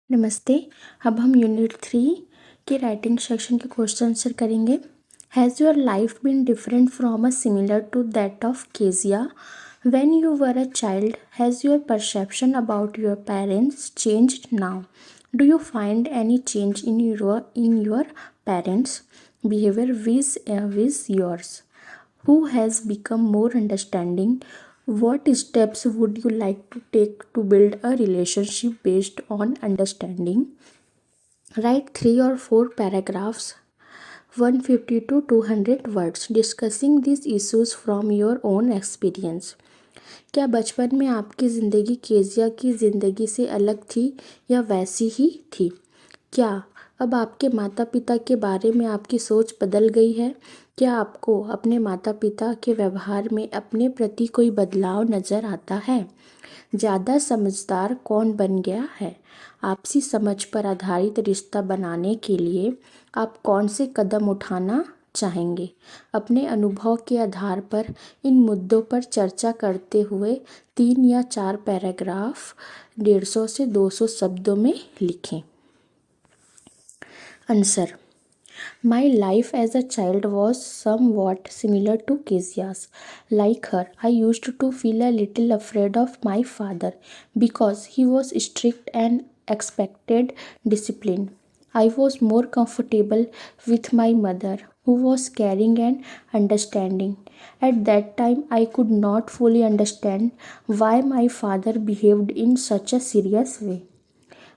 नमस्ते। अब हम यूनिट 3 के राइटिंग सेक्शन के क्वेश्चन आंसर करेंगे। Has your life been different from a similar to that of Kezia when you were a child? Has your perception about your parents changed now? Do you find any change in your parents behaviour with yours? Who has become more understanding? What steps would you like to take to build a relationship based on understanding? Write 3 or 4 paragraphs, 150 to 200 words, discussing these issues from your own experience. क्या बचपन में आपकी ज़िंदगी Kezia की ज़िंदगी से अलग थी या वैसी ही थी? क्या अब आपके माता पिता के बारे में आपकी सोच बदल गई है? क्या आपको अपने माता पिता के व्यवहार में अपने प्रति कोई बदलाव नज़र आता है? ज़्यादा समझदार कौन बन गया है? आपसी समझ पर आधारित रिश्ता बनाने के लिए आप कौन से कदम उठाना चाहेंगे? अपने अनुभव के आधार पर इन मुद्दों पर चर्चा करते हुए 3 या 4 पैराग्राफ 150 से 200 शब्दों में लिखें। Answer. My life as a child was somewhat similar to Kezia's. Like her, I used to feel a little afraid of my father because he was strict and expected discipline. I was more comfortable with my mother, who was caring and understanding. At that time, I could not fully understand why my father behaved in such a serious way.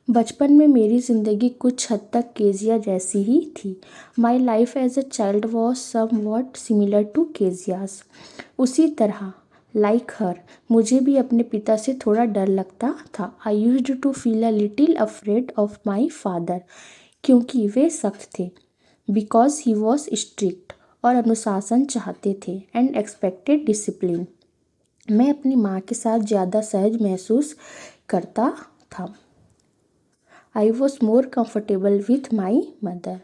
बचपन में मेरी ज़िंदगी कुछ हद तक Kezia जैसी ही थी। My life as a child was somewhat similar to Kezia's. उसी तरह लाइक हर मुझे भी अपने पिता से थोड़ा डर लगता था। I used to feel a little afraid of my father, क्योंकि वे सख्त थे। बिकॉज ही वॉज स्ट्रिक्ट, और अनुशासन चाहते थे, एंड एक्सपेक्टेड डिसिप्लिन। मैं अपनी माँ के साथ ज़्यादा सहज महसूस करता था। I was more comfortable with my mother,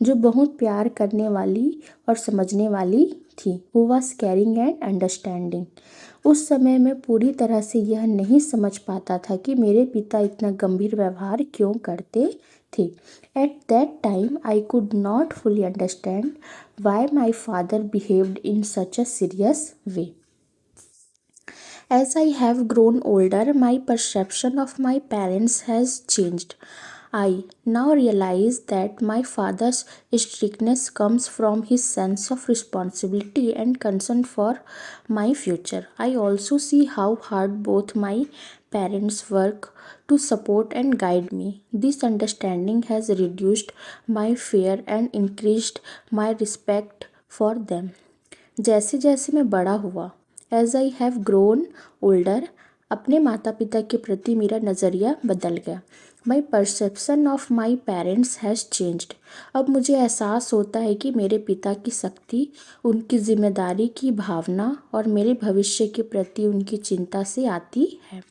जो बहुत प्यार करने वाली और समझने वाली थी। Who was caring and understanding. उस समय मैं पूरी तरह से यह नहीं समझ पाता था कि मेरे पिता इतना गंभीर व्यवहार क्यों करते थे। At that time I could not fully understand why my father behaved in such a serious way. As I have grown older, my perception of my parents has changed. I now realize that my father's strictness comes from his sense of responsibility and concern for my future. I also see how hard both my parents work to support and guide me. This understanding has reduced my fear and increased my respect for them. जैसे जैसे मैं बड़ा हुआ, as I have grown older, अपने माता पिता के प्रति मेरा नज़रिया बदल गया। My perception of my parents has changed. अब मुझे एहसास होता है कि मेरे पिता की शक्ति, उनकी जिम्मेदारी की भावना और मेरे भविष्य के प्रति उनकी चिंता से आती है।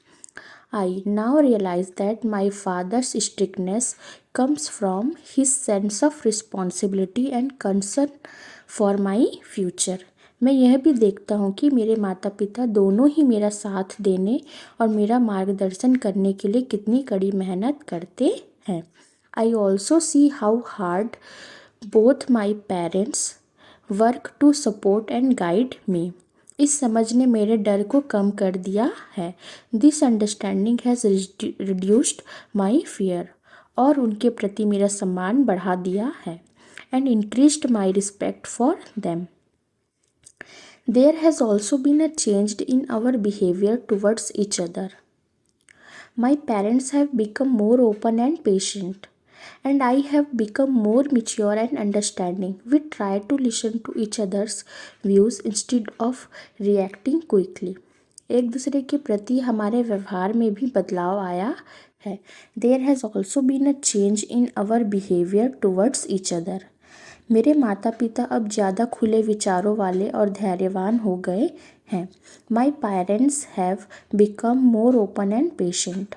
I now realize that my father's strictness comes from his sense of responsibility and concern for my future. मैं यह भी देखता हूँ कि मेरे माता पिता दोनों ही मेरा साथ देने और मेरा मार्गदर्शन करने के लिए कितनी कड़ी मेहनत करते हैं। I also see how hard both my parents work to support and guide me. इस समझ ने मेरे डर को कम कर दिया है। This understanding has reduced my fear, और उनके प्रति मेरा सम्मान बढ़ा दिया है। And increased my respect for them. There has also been a change in our behaviour towards each other. My parents have become more open and patient, and I have become more mature and understanding. We try to listen to each other's views instead of reacting quickly. एक दूसरे के प्रति हमारे व्यवहार में भी बदलाव आया है. There has also been a change in our behavior towards each other. मेरे माता पिता अब ज़्यादा खुले विचारों वाले और धैर्यवान हो गए हैं. My parents have become more open and patient.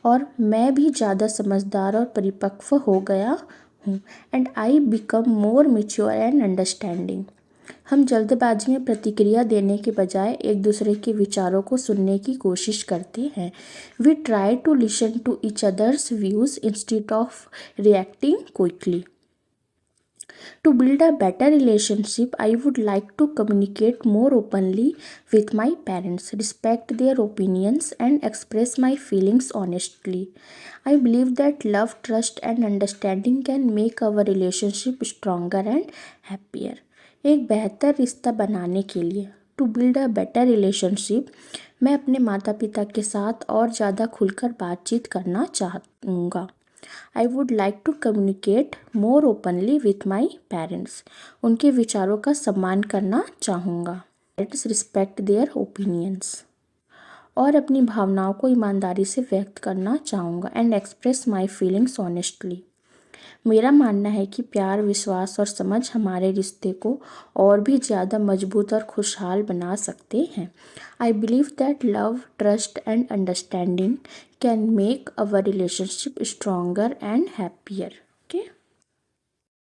और मैं भी ज़्यादा समझदार और परिपक्व हो गया हूँ. And I become more mature and understanding. हम जल्दबाजी में प्रतिक्रिया देने के बजाय एक दूसरे के विचारों को सुनने की कोशिश करते हैं। We try to listen to each other's views instead of reacting quickly. To build a better relationship, I would like to communicate more openly with my parents, respect their opinions, and express my feelings honestly. I believe that love, trust, and understanding can make our relationship stronger and happier. एक बेहतर रिश्ता बनाने के लिए to build a better relationship मैं अपने माता पिता के साथ और ज़्यादा खुलकर बातचीत करना चाहूँगा। I would like to communicate more openly with my parents. उनके विचारों का सम्मान करना चाहूँगा। Parents respect their opinions. और अपनी भावनाओं को ईमानदारी से व्यक्त करना चाहूँगा। And express my feelings honestly. मेरा मानना है कि प्यार, विश्वास और समझ हमारे रिश्ते को और भी ज़्यादा मजबूत और खुशहाल बना सकते हैं। I believe that love, trust and understanding can make our relationship stronger and happier. Okay.